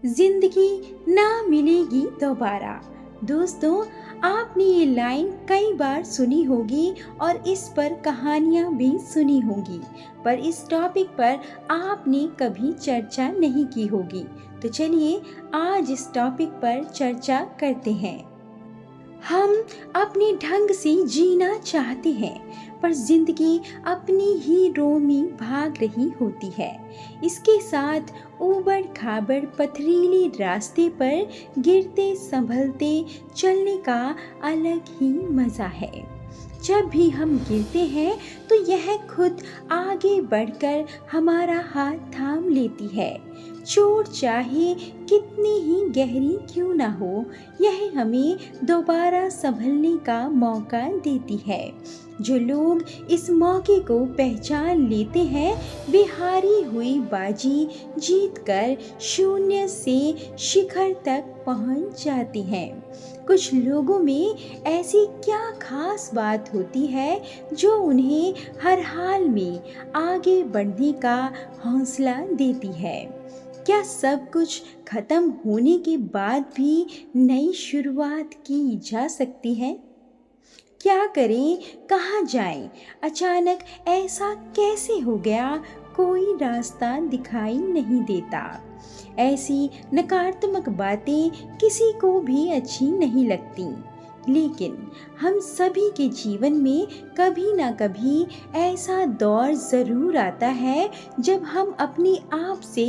जिंदगी ना मिलेगी दोबारा। दोस्तों, आपने ये लाइन कई बार सुनी होगी और इस पर कहानियाँ भी सुनी होंगी, पर इस टॉपिक पर आपने कभी चर्चा नहीं की होगी। तो चलिए आज इस टॉपिक पर चर्चा करते हैं। हम अपने ढंग से जीना चाहते हैं, पर जिंदगी अपनी ही रो में भाग रही होती है। इसके साथ ऊबड़ खाबड़ पथरीले रास्ते पर गिरते संभलते चलने का अलग ही मजा है। जब भी हम गिरते हैं तो यह खुद आगे बढ़कर हमारा हाथ थाम लेती है। चोट चाहे कितनी ही गहरी क्यों ना हो, यह हमें दोबारा संभलने का मौका देती है। जो लोग इस मौके को पहचान लेते हैं, वे हारी हुई बाजी जीतकर शून्य से शिखर तक पहुंच जाते हैं। कुछ लोगों में ऐसी क्या खास बात होती है जो उन्हें हर हाल में आगे बढ़ने का हौसला देती है? क्या सब कुछ खत्म होने के बाद भी नई शुरुआत की जा सकती है? क्या करें, कहाँ जाएं? अचानक ऐसा कैसे हो गया? कोई रास्ता दिखाई नहीं देता। ऐसी नकारात्मक बातें किसी को भी अच्छी नहीं लगती, लेकिन हम सभी के जीवन में कभी ना कभी ऐसा दौर ज़रूर आता है जब हम अपने आप से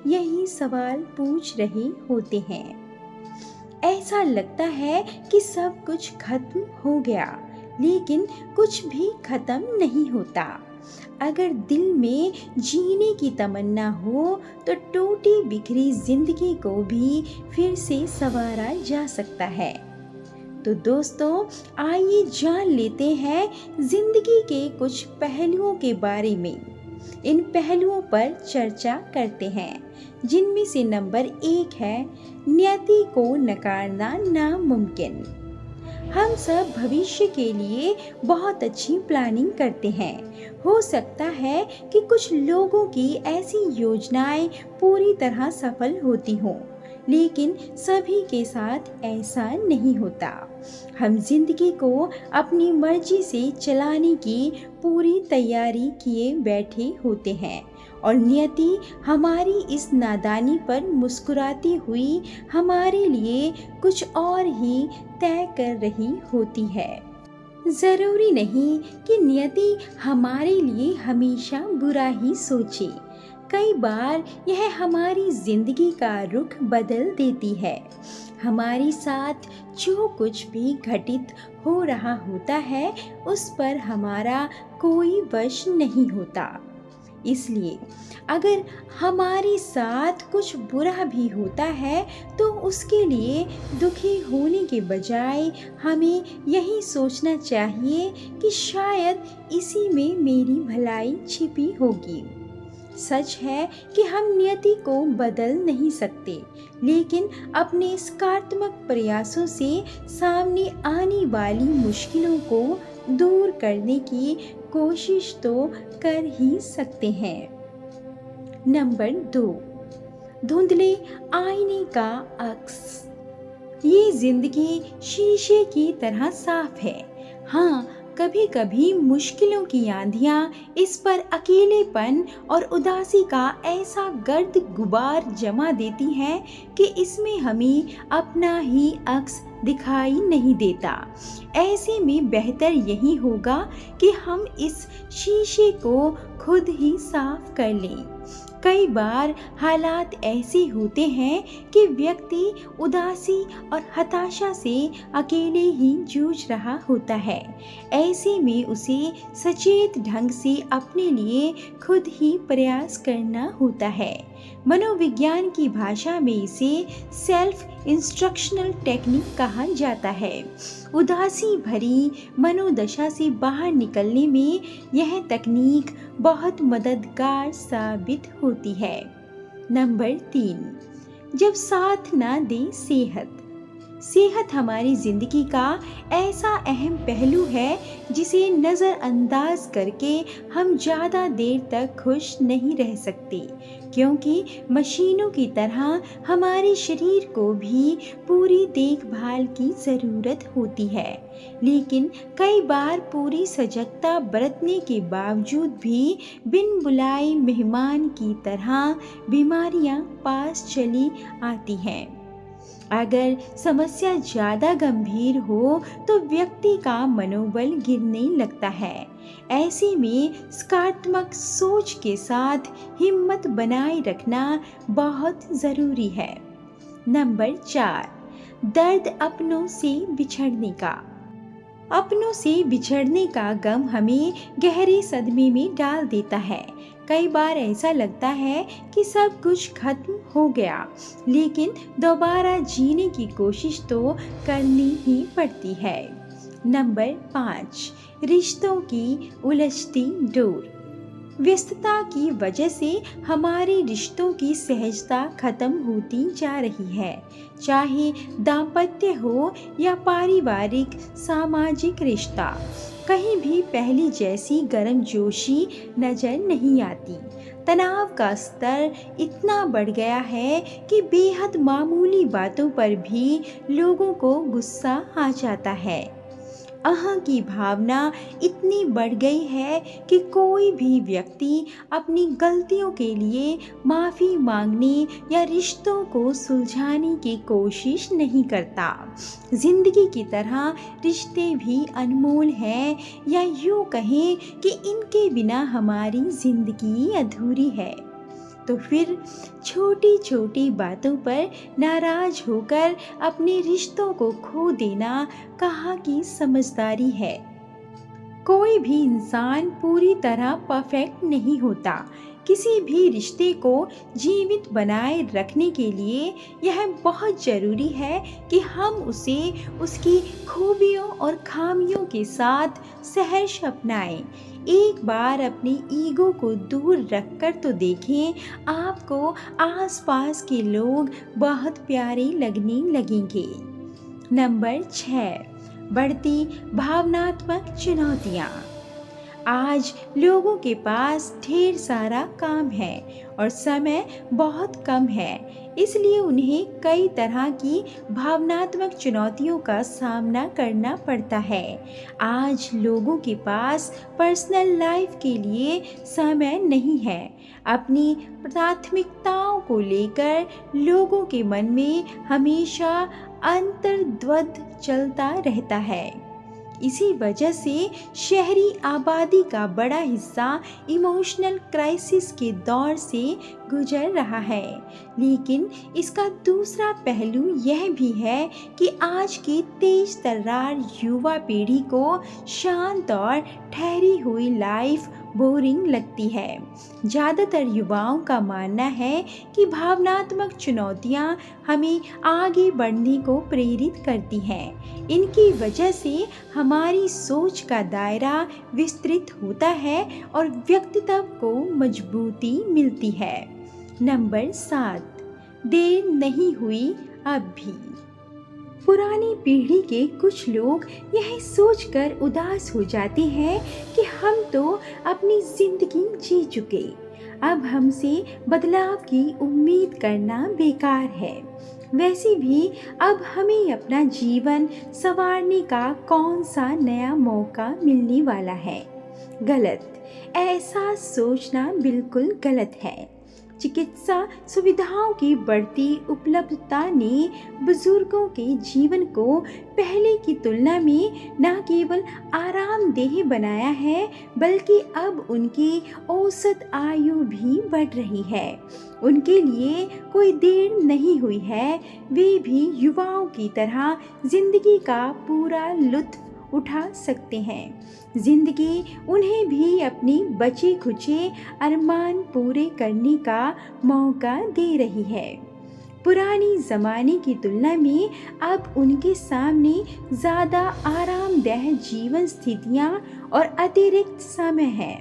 यही सवाल पूछ रहे होते हैं। ऐसा लगता है कि सब कुछ खत्म हो गया, लेकिन कुछ भी खत्म नहीं होता। अगर दिल में जीने की तमन्ना हो तो टूटी बिखरी जिंदगी को भी फिर से संवारा जा सकता है। तो दोस्तों, आइए जान लेते हैं जिंदगी के कुछ पहलुओं के बारे में। इन पहलुओं पर चर्चा करते हैं, जिनमें से नंबर 1 है नियति को नकारना नामुमकिन। हम सब भविष्य के लिए बहुत अच्छी प्लानिंग करते हैं। हो सकता है कि कुछ लोगों की ऐसी योजनाएं पूरी तरह सफल होती हों, लेकिन सभी के साथ ऐसा नहीं होता। हम जिंदगी को अपनी मर्जी से चलाने की पूरी तैयारी किए बैठे होते हैं और नियति हमारी इस नादानी पर मुस्कुराती हुई हमारे लिए कुछ और ही तय कर रही होती है। जरूरी नहीं कि नियति हमारे लिए हमेशा बुरा ही सोचे। कई बार यह हमारी जिंदगी का रुख बदल देती है। हमारे साथ जो कुछ भी घटित हो रहा होता है, उस पर हमारा कोई वश नहीं होता। इसलिए अगर हमारे साथ कुछ बुरा भी होता है तो उसके लिए दुखी होने के बजाय हमें यही सोचना चाहिए कि शायद इसी में मेरी भलाई छिपी होगी। सच है कि हम नियति को बदल नहीं सकते, लेकिन अपने सकारात्मक प्रयासों से सामने आने वाली मुश्किलों को दूर करने की कोशिश तो कर ही सकते हैं। नंबर 2, धुंधले आईने का अक्स। ये जिंदगी शीशे की तरह साफ है। हाँ, कभी कभी मुश्किलों की आंधियां इस पर अकेलेपन और उदासी का ऐसा गर्द गुबार जमा देती हैं कि इसमें हमें अपना ही अक्स दिखाई नहीं देता। ऐसे में बेहतर यही होगा कि हम इस शीशे को खुद ही साफ कर लें। कई बार हालात ऐसे होते हैं कि व्यक्ति उदासी और हताशा से अकेले ही जूझ रहा होता है। ऐसे में उसे सचेत ढंग से अपने लिए खुद ही प्रयास करना होता है। मनोविज्ञान की भाषा में इसे सेल्फ इंस्ट्रक्शनल टेक्निक कहा जाता है। उदासी भरी मनोदशा से बाहर निकलने में यह तकनीक बहुत मददगार साबित होती है। नंबर 3, जब साथ ना दे सेहत। सेहत हमारी जिंदगी का ऐसा अहम पहलू है जिसे नज़रअंदाज करके हम ज़्यादा देर तक खुश नहीं रह सकते, क्योंकि मशीनों की तरह हमारे शरीर को भी पूरी देखभाल की ज़रूरत होती है। लेकिन कई बार पूरी सजगता बरतने के बावजूद भी बिन बुलाए मेहमान की तरह बीमारियां पास चली आती हैं। अगर समस्या ज़्यादा गंभीर हो तो व्यक्ति का मनोबल गिरने लगता है। ऐसे में सकारात्मक सोच के साथ हिम्मत बनाए रखना बहुत ज़रूरी है। नंबर 4, दर्द अपनों से बिछड़ने का। अपनों से बिछड़ने का गम हमें गहरे सदमे में डाल देता है। कई बार ऐसा लगता है कि सब कुछ खत्म हो गया, लेकिन दोबारा जीने की कोशिश तो करनी ही पड़ती है। नंबर 5, रिश्तों की उलझती डोर। व्यस्तता की वजह से हमारे रिश्तों की सहजता खत्म होती जा रही है, चाहे दाम्पत्य हो या पारिवारिक सामाजिक रिश्ता। कहीं भी पहले जैसी गर्मजोशी नजर नहीं आती। तनाव का स्तर इतना बढ़ गया है कि बेहद मामूली बातों पर भी लोगों को गुस्सा आ जाता है। अहं की भावना इतनी बढ़ गई है कि कोई भी व्यक्ति अपनी गलतियों के लिए माफ़ी मांगने या रिश्तों को सुलझाने की कोशिश नहीं करता। जिंदगी की तरह रिश्ते भी अनमोल हैं, या यूँ कहें कि इनके बिना हमारी जिंदगी अधूरी है। तो फिर छोटी छोटी बातों पर नाराज होकर अपने रिश्तों को खो देना कहाँ की समझदारी है। कोई भी इंसान पूरी तरह परफेक्ट नहीं होता। किसी भी रिश्ते को जीवित बनाए रखने के लिए यह बहुत ज़रूरी है कि हम उसे उसकी खूबियों और खामियों के साथ सहर्ष अपनाएं। एक बार अपनी ईगो को दूर रखकर तो देखें, आपको आसपास के लोग बहुत प्यारे लगने लगेंगे। नंबर 6, बढ़ती भावनात्मक चुनौतियाँ। आज लोगों के पास ढेर सारा काम है और समय बहुत कम है, इसलिए उन्हें कई तरह की भावनात्मक चुनौतियों का सामना करना पड़ता है। आज लोगों के पास पर्सनल लाइफ के लिए समय नहीं है। अपनी प्राथमिकताओं को लेकर लोगों के मन में हमेशा अंतर्द्वंद चलता रहता है। इसी वजह से शहरी आबादी का बड़ा हिस्सा इमोशनल क्राइसिस के दौर से गुजर रहा है। लेकिन इसका दूसरा पहलू यह भी है कि आज की तेज तर्रार युवा पीढ़ी को शांत और ठहरी हुई लाइफ बोरिंग लगती है। ज़्यादातर युवाओं का मानना है कि भावनात्मक चुनौतियां हमें आगे बढ़ने को प्रेरित करती हैं। इनकी वजह से हमारी सोच का दायरा विस्तृत होता है और व्यक्तित्व को मजबूती मिलती है। नंबर 7, देर नहीं हुई अब भी। पुरानी पीढ़ी के कुछ लोग यह सोचकर उदास हो जाते हैं कि हम तो अपनी जिंदगी जी चुके, अब हमसे बदलाव की उम्मीद करना बेकार है। वैसे भी अब हमें अपना जीवन संवारने का कौन सा नया मौका मिलने वाला है। गलत, ऐसा सोचना बिल्कुल गलत है। चिकित्सा सुविधाओं की बढ़ती उपलब्धता ने बुजुर्गों के जीवन को पहले की तुलना में न केवल आरामदेह बनाया है, बल्कि अब उनकी औसत आयु भी बढ़ रही है। उनके लिए कोई देर नहीं हुई है। वे भी युवाओं की तरह जिंदगी का पूरा लुत्फ उठा सकते हैं। जिंदगी उन्हें भी अपनी बचे खुचे अरमान पूरे करने का मौका दे रही है। पुरानी ज़माने की तुलना में अब उनके सामने ज़्यादा आरामदेह जीवन स्थितियाँ और अतिरिक्त समय है।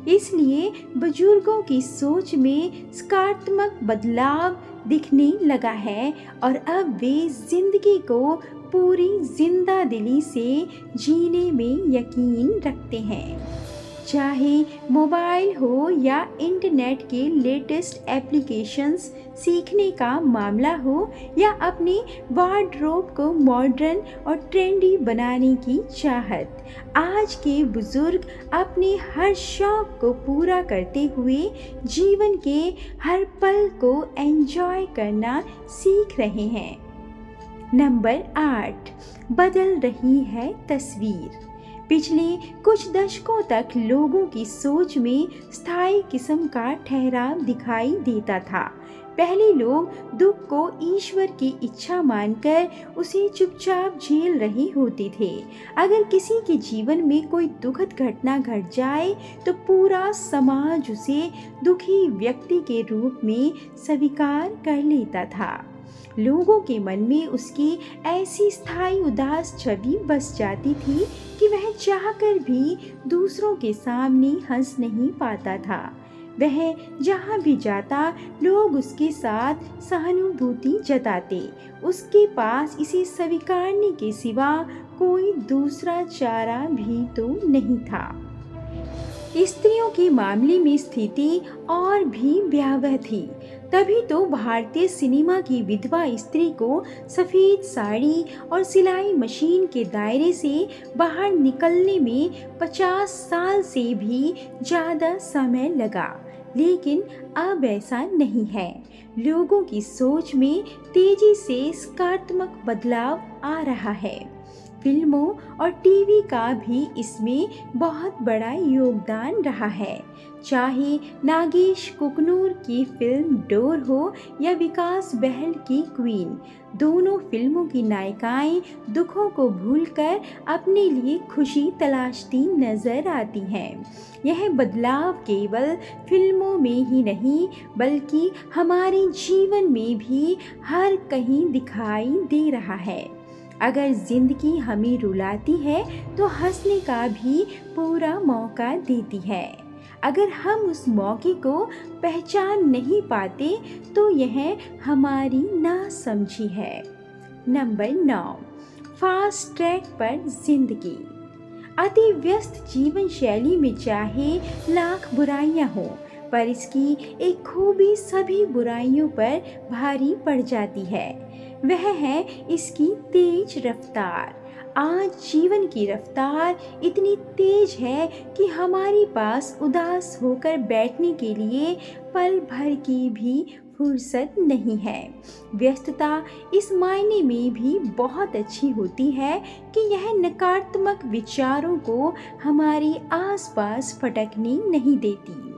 इसलिए बुजुर्गों की सोच में सकारात्मक बदलाव दिखने लगा है और अब वे जिंदगी को पूरी जिंदा दिली से जीने में यकीन रखते हैं। चाहे मोबाइल हो या इंटरनेट के लेटेस्ट एप्लीकेशंस सीखने का मामला हो या अपने वार्डरोब को मॉडर्न और ट्रेंडी बनाने की चाहत, आज के बुजुर्ग अपने हर शौक को पूरा करते हुए जीवन के हर पल को एंजॉय करना सीख रहे हैं। नंबर 8, बदल रही है तस्वीर। पिछले कुछ दशकों तक लोगों की सोच में स्थायी किस्म का ठहराव दिखाई देता था। पहले लोग दुख को ईश्वर की इच्छा मानकर उसे चुपचाप झेल रहे होते थे। अगर किसी के जीवन में कोई दुखद घटना घट जाए तो पूरा समाज उसे दुखी व्यक्ति के रूप में स्वीकार कर लेता था। लोगों के मन में उसकी ऐसी स्थायी उदास छवि बस जाती थी कि वह चाहकर भी दूसरों के सामने हंस नहीं पाता था। वह जहाँ भी जाता लोग उसके साथ सहानुभूति जताते। उसके पास इसे स्वीकारने के सिवा कोई दूसरा चारा भी तो नहीं था। स्त्रियों के मामले में स्थिति और भी भयावह थी। तभी तो भारतीय सिनेमा की विधवा स्त्री को सफ़ेद साड़ी और सिलाई मशीन के दायरे से बाहर निकलने में 50 साल से भी ज़्यादा समय लगा। लेकिन अब ऐसा नहीं है। लोगों की सोच में तेजी से सकारात्मक बदलाव आ रहा है। फिल्मों और टीवी का भी इसमें बहुत बड़ा योगदान रहा है। चाहे नागेश कुकनूर की फिल्म डोर हो या विकास बहल की क्वीन, दोनों फिल्मों की नायिकाएं दुखों को भूलकर अपने लिए खुशी तलाशती नजर आती हैं। यह बदलाव केवल फिल्मों में ही नहीं बल्कि हमारे जीवन में भी हर कहीं दिखाई दे रहा है। अगर जिंदगी हमें रुलाती है तो हंसने का भी पूरा मौका देती है। अगर हम उस मौके को पहचान नहीं पाते तो यह हमारी नासमझी है। नंबर 9, फास्ट ट्रैक पर जिंदगी। अति व्यस्त जीवन शैली में चाहे लाख बुराइयां हों, पर इसकी एक खूबी सभी बुराइयों पर भारी पड़ जाती है। वह है इसकी तेज रफ्तार। आज जीवन की रफ्तार इतनी तेज है कि हमारे पास उदास होकर बैठने के लिए पल भर की भी फुर्सत नहीं है। व्यस्तता इस मायने में भी बहुत अच्छी होती है कि यह नकारात्मक विचारों को हमारे आसपास फटकने नहीं देती।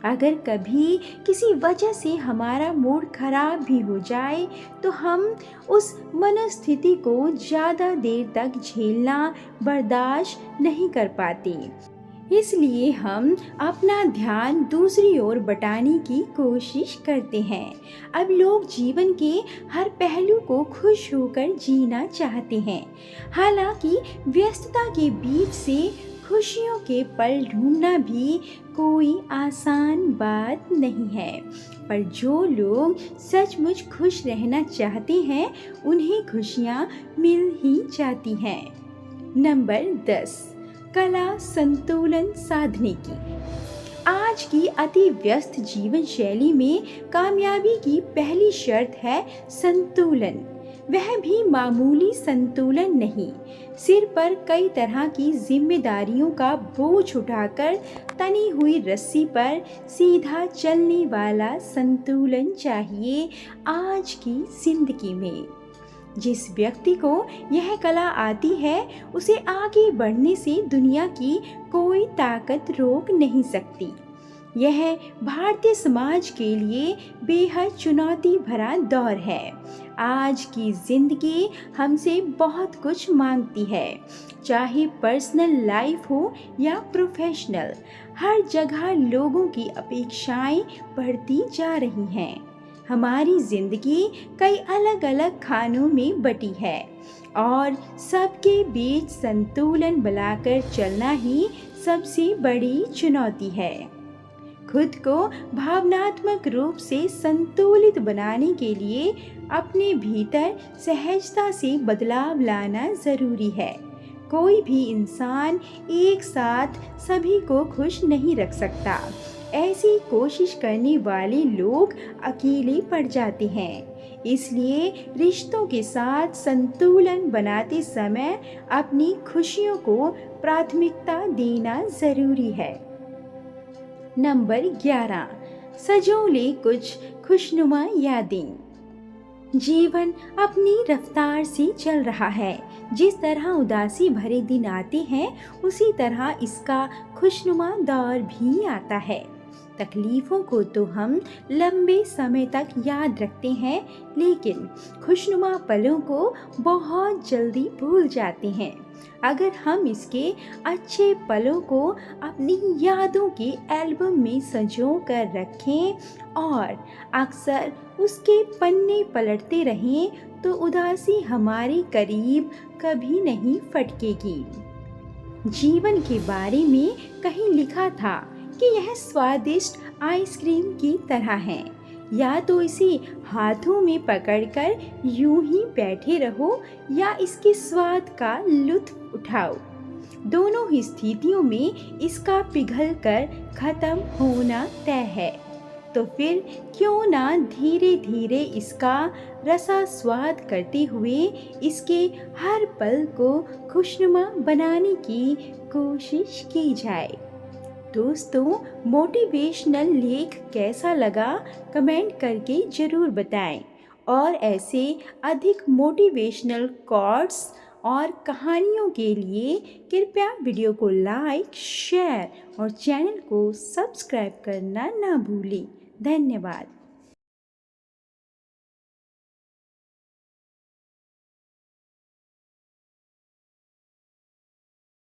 अगर कभी किसी वजह से हमारा मूड खराब भी हो जाए तो हम उस मनोस्थिति को ज़्यादा देर तक झेलना बर्दाश्त नहीं कर पाते। इसलिए हम अपना ध्यान दूसरी ओर बटाने की कोशिश करते हैं। अब लोग जीवन के हर पहलू को खुश होकर जीना चाहते हैं। हालांकि व्यस्तता के बीच से खुशियों के पल ढूंढना भी कोई आसान बात नहीं है, पर जो लोग सचमुच खुश रहना चाहते हैं उन्हें खुशियाँ मिल ही जाती हैं। नंबर 10, कला संतुलन साधने की। आज की अति व्यस्त जीवन शैली में कामयाबी की पहली शर्त है संतुलन। वह भी मामूली संतुलन नहीं, सिर पर कई तरह की जिम्मेदारियों का बोझ उठाकर तनी हुई रस्सी पर सीधा चलने वाला संतुलन चाहिए आज की जिंदगी में। जिस व्यक्ति को यह कला आती है उसे आगे बढ़ने से दुनिया की कोई ताकत रोक नहीं सकती। यह भारतीय समाज के लिए बेहद चुनौती भरा दौर है। आज की जिंदगी हमसे बहुत कुछ मांगती है, चाहे पर्सनल लाइफ हो या प्रोफेशनल। हर जगह लोगों की अपेक्षाएं बढ़ती जा रही हैं। हमारी ज़िंदगी कई अलग अलग खानों में बटी है और सबके बीच संतुलन बनाकर चलना ही सबसे बड़ी चुनौती है। खुद को भावनात्मक रूप से संतुलित बनाने के लिए अपने भीतर सहजता से बदलाव लाना ज़रूरी है। कोई भी इंसान एक साथ सभी को खुश नहीं रख सकता। ऐसी कोशिश करने वाले लोग अकेले पड़ जाते हैं। इसलिए रिश्तों के साथ संतुलन बनाते समय अपनी खुशियों को प्राथमिकता देना ज़रूरी है। नंबर 11, सजो ले कुछ खुशनुमा यादें। जीवन अपनी रफ्तार से चल रहा है। जिस तरह उदासी भरे दिन आते हैं, उसी तरह इसका खुशनुमा दौर भी आता है। तकलीफ़ों को तो हम लंबे समय तक याद रखते हैं, लेकिन खुशनुमा पलों को बहुत जल्दी भूल जाते हैं। अगर हम इसके अच्छे पलों को अपनी यादों के एल्बम में संजो कर रखें और अक्सर उसके पन्ने पलटते रहें, तो उदासी हमारे करीब कभी नहीं फटकेगी। जीवन के बारे में कहीं लिखा था कि यह स्वादिष्ट आइसक्रीम की तरह है। या तो इसे हाथों में पकड़कर यूं ही बैठे रहो या इसके स्वाद का लुत्फ उठाओ। दोनों ही स्थितियों में इसका पिघलकर खत्म होना तय है। तो फिर क्यों ना धीरे धीरे इसका रसा स्वाद करते हुए इसके हर पल को खुशनुमा बनाने की कोशिश की जाए। दोस्तों, मोटिवेशनल लेख कैसा लगा कमेंट करके ज़रूर बताएं और ऐसे अधिक मोटिवेशनल कोट्स और कहानियों के लिए कृपया वीडियो को लाइक, शेयर और चैनल को सब्सक्राइब करना ना भूलें। धन्यवाद।